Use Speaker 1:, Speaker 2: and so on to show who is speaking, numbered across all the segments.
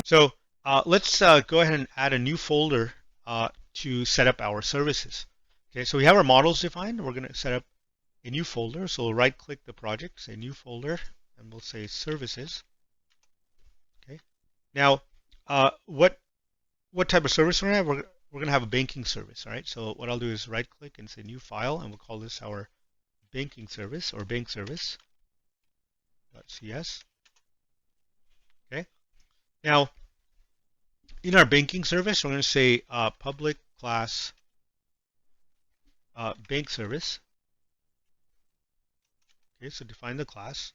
Speaker 1: So let's go ahead and add a new folder to set up our services. Okay, so we have our models defined. We're going to set up a new folder. So we'll right-click the project, say new folder, and we'll say services. Okay. Now, what type of service we're going to have? We're going to have a banking service. All right. So what I'll do is right-click and say new file, and we'll call this our banking service or bank service.cs. Okay. Now, in our banking service, we're going to say public class bank service. Okay, so define the class.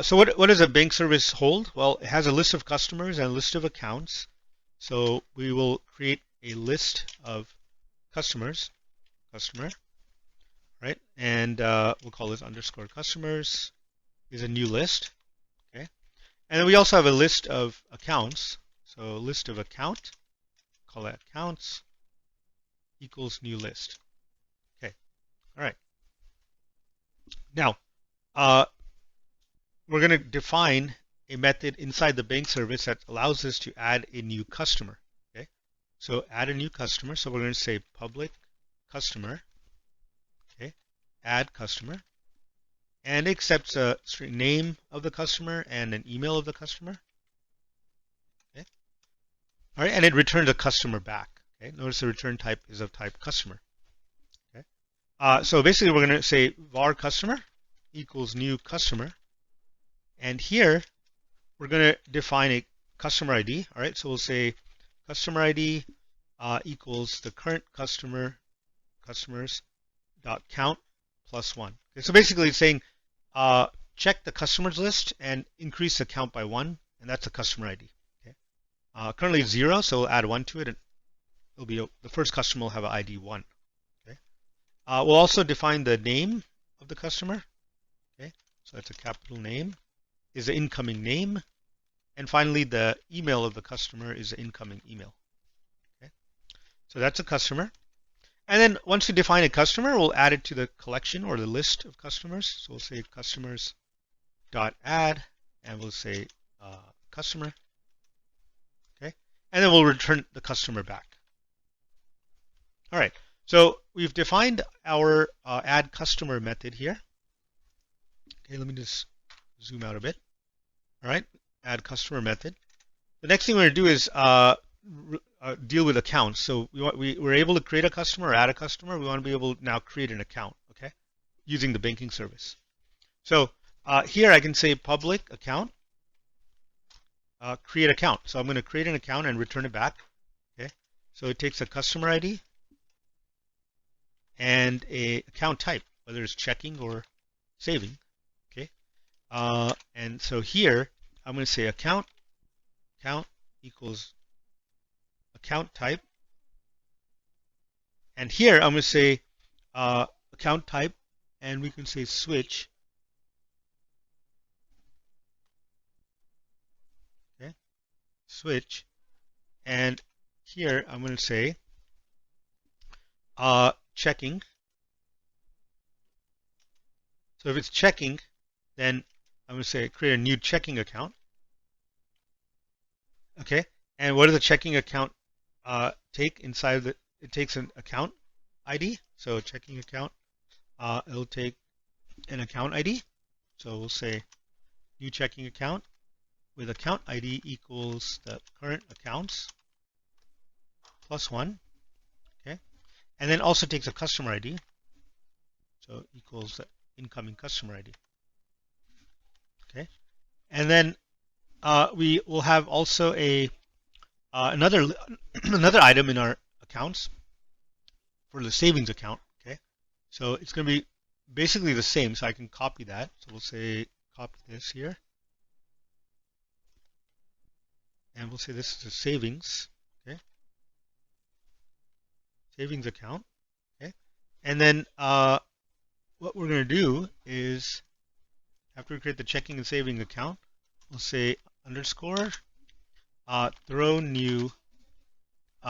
Speaker 1: So what does a bank service hold? Well, it has a list of customers and a list of accounts. So we will create a list of customers, right? And we'll call this underscore customers is a new list, okay? And then we also have a list of accounts. So list of account, call that accounts equals new list. Okay, all right. Now, we're going to define a method inside the bank service that allows us to add a new customer. Okay, so add a new customer. So we're going to say public customer. Okay, add customer, and it accepts a name of the customer and an email of the customer. Okay, all right, and it returns a customer back. Okay, notice the return type is of type customer. Okay, so basically we're going to say var customer equals new customer. And here, we're going to define a customer ID. All right, so we'll say customer ID equals the current customers dot count plus 1. Okay, so basically, it's saying check the customers list and increase the count by 1, and that's a customer ID. Okay, currently it's 0, so we'll add 1 to it, and it'll be the first customer will have an ID 1. Okay, we'll also define the name of the customer. Okay, so that's a capital name. Is the incoming name, and finally the email of the customer is the incoming email. Okay, so that's a customer, and then once we define a customer, we'll add it to the collection or the list of customers. So we'll say customers dot add, and we'll say customer. Okay, and then we'll return the customer back. All right, so we've defined our add customer method here. Okay, let me just zoom out a bit. All right, add customer method. The next thing we're going to do is deal with accounts. So we're able to create a customer or add a customer. We want to be able to now create an account, okay, using the banking service. So here I can say public account, create account. So I'm going to create an account and return it back. Okay, so it takes a customer ID and a account type, whether it's checking or saving. And so here, I'm going to say account equals account type. And here, I'm going to say account type, and we can say switch. Okay, switch. And here, I'm going to say checking. So if it's checking, then I'm going to say create a new checking account. Okay, and what does a checking account take inside of it? It takes an account ID. So checking account, it'll take an account ID. So we'll say new checking account with account ID equals the current accounts plus 1. Okay, and then also takes a customer ID. So equals the incoming customer ID. Okay, and then we will have also a another item in our accounts for the savings account. Okay, so it's going to be basically the same. So I can copy that. So we'll say copy this here, and we'll say this is a savings. Okay, savings account. Okay, and then what we're going to do is, after we create the checking and saving account, we'll say underscore throw new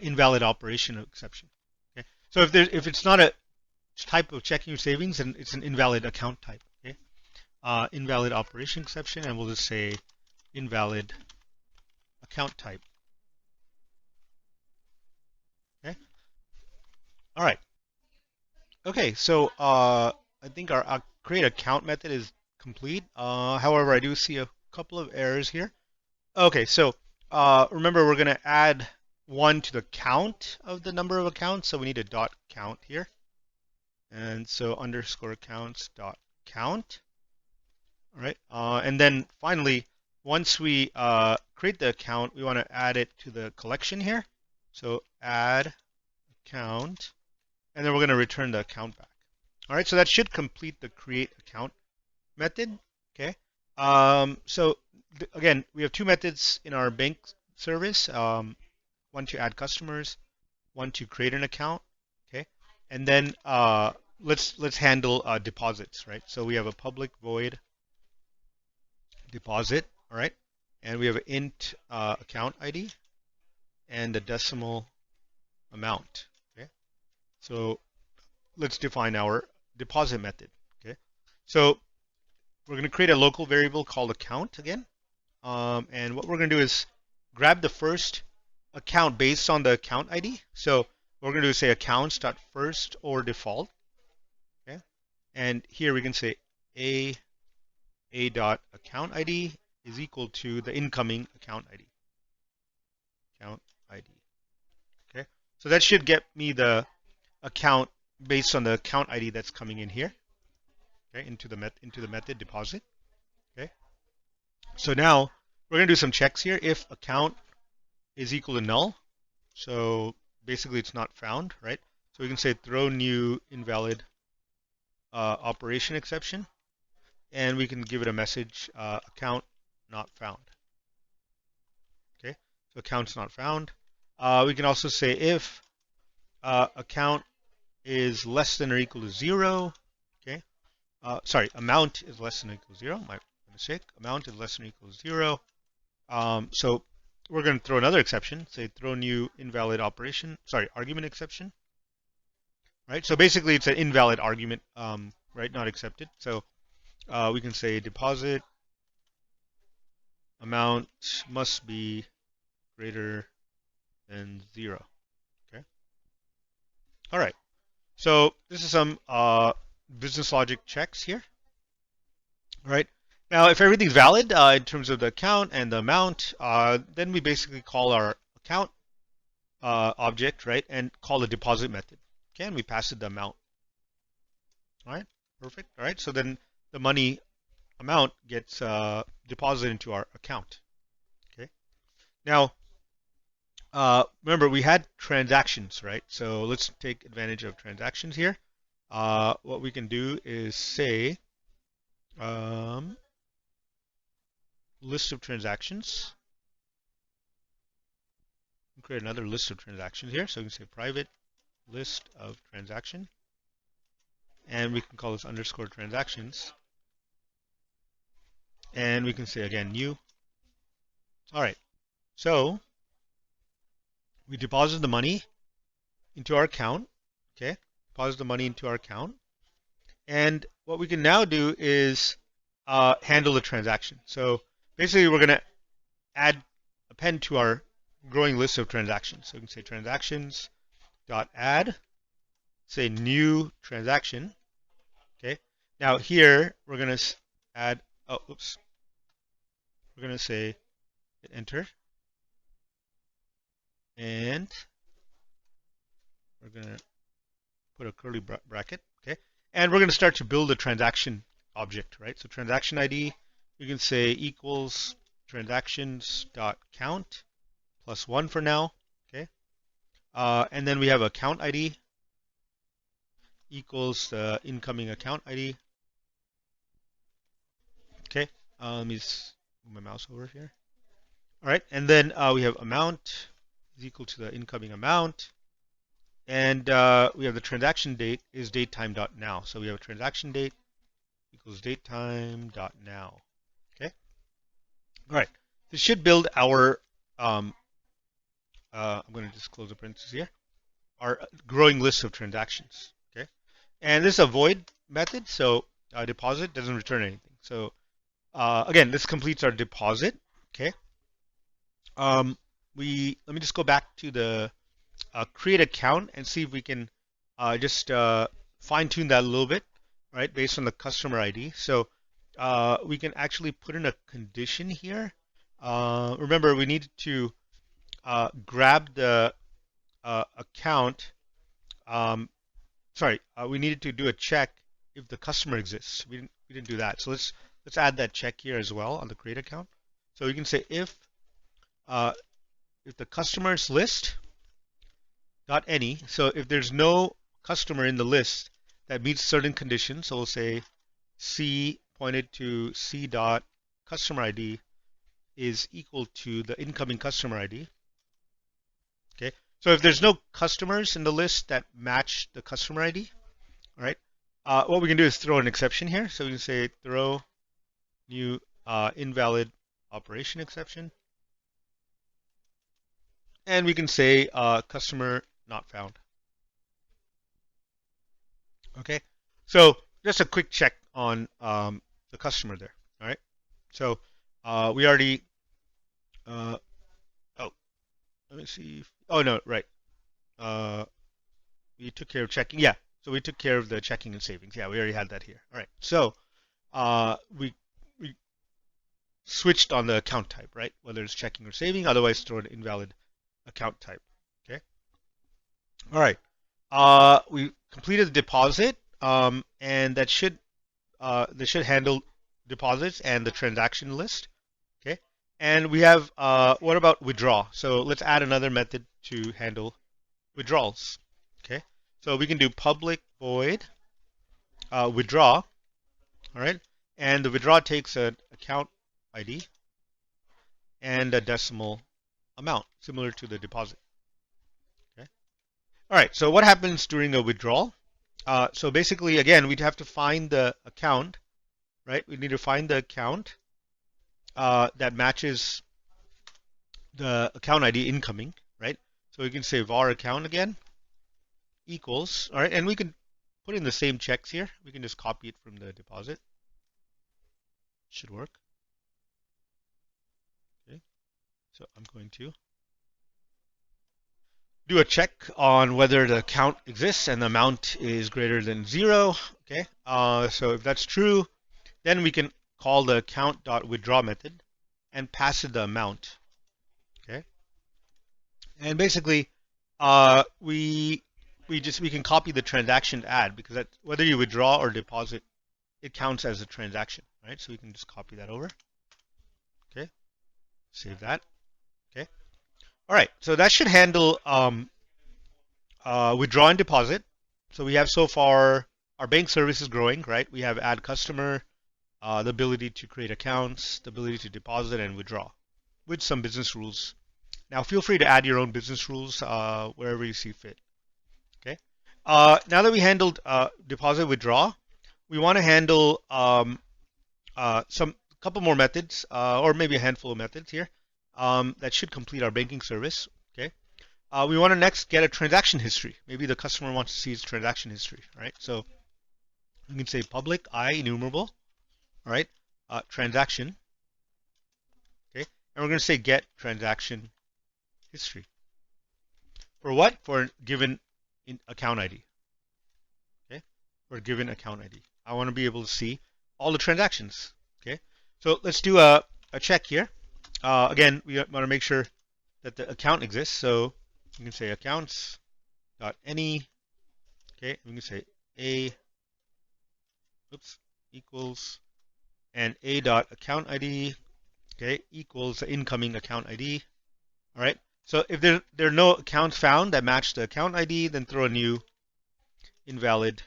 Speaker 1: invalid operation exception. Okay, so if it's not a type of checking or savings, then it's an invalid account type. Okay, invalid operation exception, and we'll just say invalid account type. Okay. All right. Okay. So I think our create account method is complete. However, I do see a couple of errors here. Okay. So remember, we're going to add 1 to the count of the number of accounts. So we need a dot count here. And so underscore accounts dot count. All right. And then finally, once we create the account, we want to add it to the collection here. So add account, and then we're going to return the account back. All right. So that should complete the create account method. Okay. So again, we have 2 methods in our bank service. One to add customers, one to create an account. Okay. And then let's handle deposits, right? So we have a public void deposit, all right? And we have an int account ID and a decimal amount, okay? So let's define our deposit method, okay? So we're going to create a local variable called account again. And what we're going to do is grab the first account based on the account ID. So what we're going to do is say accounts.first or default, okay? And here we can say a dot account ID is equal to the incoming account ID. Account ID. Okay, so that should get me the account based on the account ID that's coming in here. Okay, into the method deposit. Okay, so now we're gonna do some checks here. If account is equal to null, so basically it's not found, right? So we can say throw new invalid operation exception. And we can give it a message, account not found. Okay, so account's not found. We can also say if account is less than or equal to 0. Okay, sorry, amount is less than or equal to 0. My mistake. Amount is less than or equal to 0. So we're going to throw another exception. Say throw new invalid operation. Sorry, argument exception. Right. So basically, it's an invalid argument. Right, not accepted. So we can say deposit amount must be greater than 0. Okay. All right. So this is some business logic checks here. All right. Now, if everything's valid in terms of the account and the amount, then we basically call our account object, right, and call the deposit method. Okay, and we pass it the amount. All right. Perfect. All right. So then the money amount gets deposited into our account. Okay. Now, remember we had transactions, right? So let's take advantage of transactions here. What we can do is say list of transactions. Create another list of transactions here. So we can say private list of transaction, and we can call this underscore transactions. And we can say again new. All right. So we deposit the money into our account. Okay. Deposit the money into our account. And what we can now do is handle the transaction. So basically, we're going to append to our growing list of transactions. So we can say transactions dot add, say new transaction. Okay. Now here we're going to add. Oh, oops. We're going to say hit enter, and we're going to put a curly bracket. Okay. And we're going to start to build a transaction object, right? So transaction ID, we can say equals transactions dot count plus 1 for now. Okay. And then we have account ID equals the incoming account ID. Okay. Let me just move my mouse over here. All right. And then we have amount is equal to the incoming amount. And we have the transaction date is datetime.now. So we have a transaction date equals datetime.now. Okay. All right. This should build our, I'm going to just close the parentheses here, our growing list of transactions. Okay. And this is a void method. So deposit doesn't return anything. So again, this completes our deposit. Okay. Um, let me just go back to the create account and see if we can just fine tune that a little bit, right, based on the customer ID. So we can actually put in a condition here. Remember, we need to grab the account. Um, sorry, we needed to do a check if the customer exists. We didn't do that. So let's add that check here as well on the create account. So we can say uh, if the customers list dot any. So if there's no customer in the list that meets certain conditions, so we'll say C pointed to C dot customer ID is equal to the incoming customer ID. Okay. So if there's no customers in the list that match the customer ID, all right, what we can do is throw an exception here. So we can say throw new invalid operation exception. And we can say customer not found. Okay. So just a quick check on the customer there. All right. So we already, oh, let me see. Oh, no, right. Uh, we took care of checking. Yeah. So we took care of the checking and savings. Yeah, we already had that here. All right. So we switched on the account type, right? Whether it's checking or saving, otherwise throw an invalid account type. Okay. All right. We completed the deposit, and that should handle deposits and the transaction list. Okay. And we have what about withdraw? So let's add another method to handle withdrawals. Okay. So we can do public void withdraw. All right. And the withdraw takes an account ID and a decimal amount, similar to the deposit. Okay. All right. So what happens during a withdrawal? So basically, again, we'd have to find the account, right? We need to find the account that matches the account ID incoming, right? So we can say var account again equals, all right, and we can put in the same checks here. We can just copy it from the deposit. Should work. Okay, so I'm going to do a check on whether the account exists and the amount is greater than 0. Okay, so if that's true, then we can call the account.withdraw method and pass it the amount. Okay, and basically, we can copy the transaction to add, because that, whether you withdraw or deposit, it counts as a transaction, right? So we can just copy that over. Okay, save that. Okay, all right. So that should handle withdraw and deposit. So we have so far our bank service is growing, right? We have add customer, the ability to create accounts, the ability to deposit and withdraw, with some business rules. Now feel free to add your own business rules wherever you see fit. Okay. Now that we handled deposit withdraw, we want to handle some couple more methods, or maybe a handful of methods here that should complete our banking service. Okay. We want to next get a transaction history. Maybe the customer wants to see his transaction history, right? So we can say public I enumerable, all right, transaction. Okay, and we're going to say get transaction history. For what? For a given account ID. Okay, for a given account ID. I want to be able to see all the transactions. Okay, so let's do a check here. Again, we want to make sure that the account exists. So you can say accounts dot any. Okay, we can say a equals and a dot account ID. Okay, equals the incoming account ID. All right. So if there are no accounts found that match the account ID, then throw a new invalid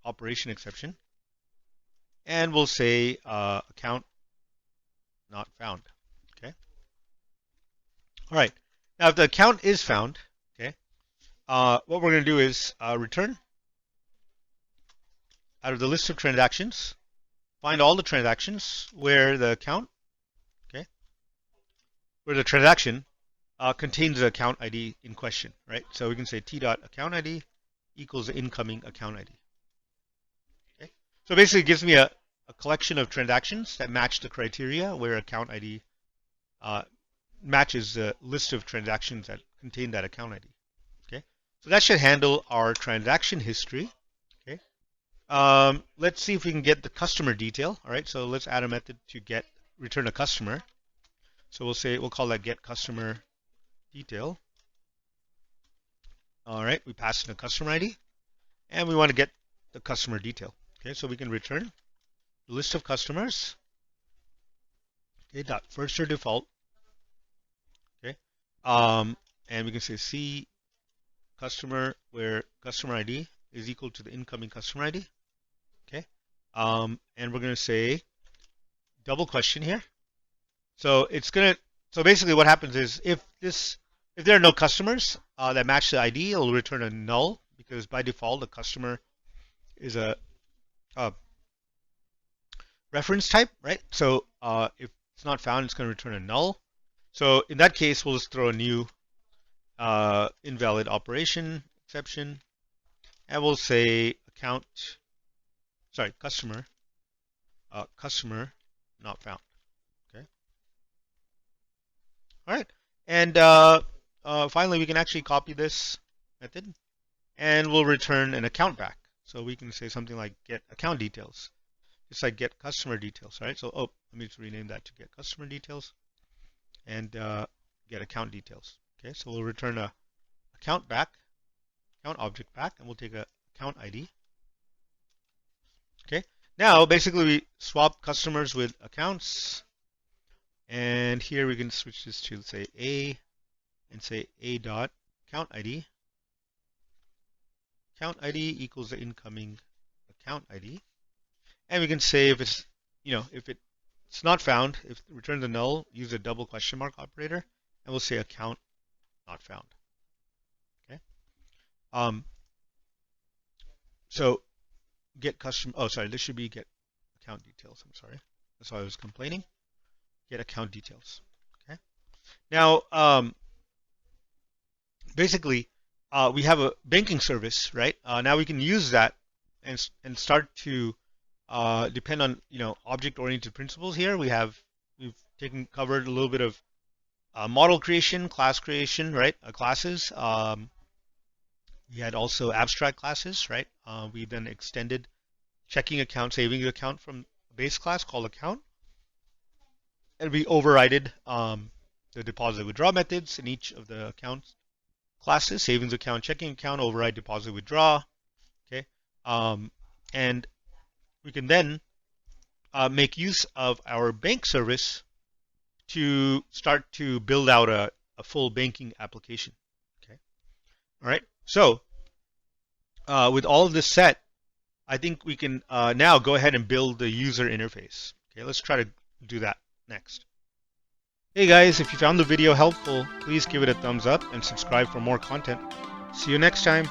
Speaker 1: operation exception, and we'll say account not found. Okay. All right. Now, if the account is found, okay, what we're going to do is return out of the list of transactions, find all the transactions where the account, okay, where the transaction contains the account ID in question, right? So we can say t.account ID equals the incoming account ID. Okay. So basically, it gives me a collection of transactions that match the criteria where account ID matches the list of transactions that contain that account ID. Okay, so that should handle our transaction history. Okay, let's see if we can get the customer detail. All right, so let's add a method to return a customer. So we'll call that get customer detail. All right, we pass in a customer ID, and we want to get the customer detail. Okay, so we can return the list of customers. Okay, dot first or default. Okay, and we can say C customer where customer ID is equal to the incoming customer ID. Okay, and we're going to say double question here. So basically what happens is if there are no customers that match the ID, it'll return a null because by default the customer is a reference type, right? So if it's not found, it's going to return a null. So in that case, we'll just throw a new invalid operation exception, and we'll say customer not found. Okay. All right. And finally, we can actually copy this method, and we'll return an account back. So we can say something like get account details. Just like get customer details, right? So, let me just rename that to get customer details and get account details. Okay, so we'll return a account object back, and we'll take a account ID. Okay, now basically we swap customers with accounts, and here we can switch this to say A and say A dot account ID. Account ID equals the incoming account ID. And we can say if it's not found, if it returns a null, use a double question mark operator, and we'll say account not found. Okay. So get custom. Oh, sorry. This should be get account details. I'm sorry. That's why I was complaining. Get account details. Okay. Now, basically, we have a banking service, right? Now we can use that and start to depend on object-oriented principles here. We've covered a little bit of model creation, class creation, right? Classes. We had also abstract classes, right? We then extended checking account, savings account from a base class called account, and we overrided the deposit withdraw methods in each of the account classes: savings account, checking account, override, deposit withdraw. Okay, and we can then make use of our bank service to start to build out a full banking application. Okay. All right. So with all of this set, I think we can now go ahead and build the user interface. Okay. Let's try to do that next. Hey guys, if you found the video helpful, please give it a thumbs up and subscribe for more content. See you next time.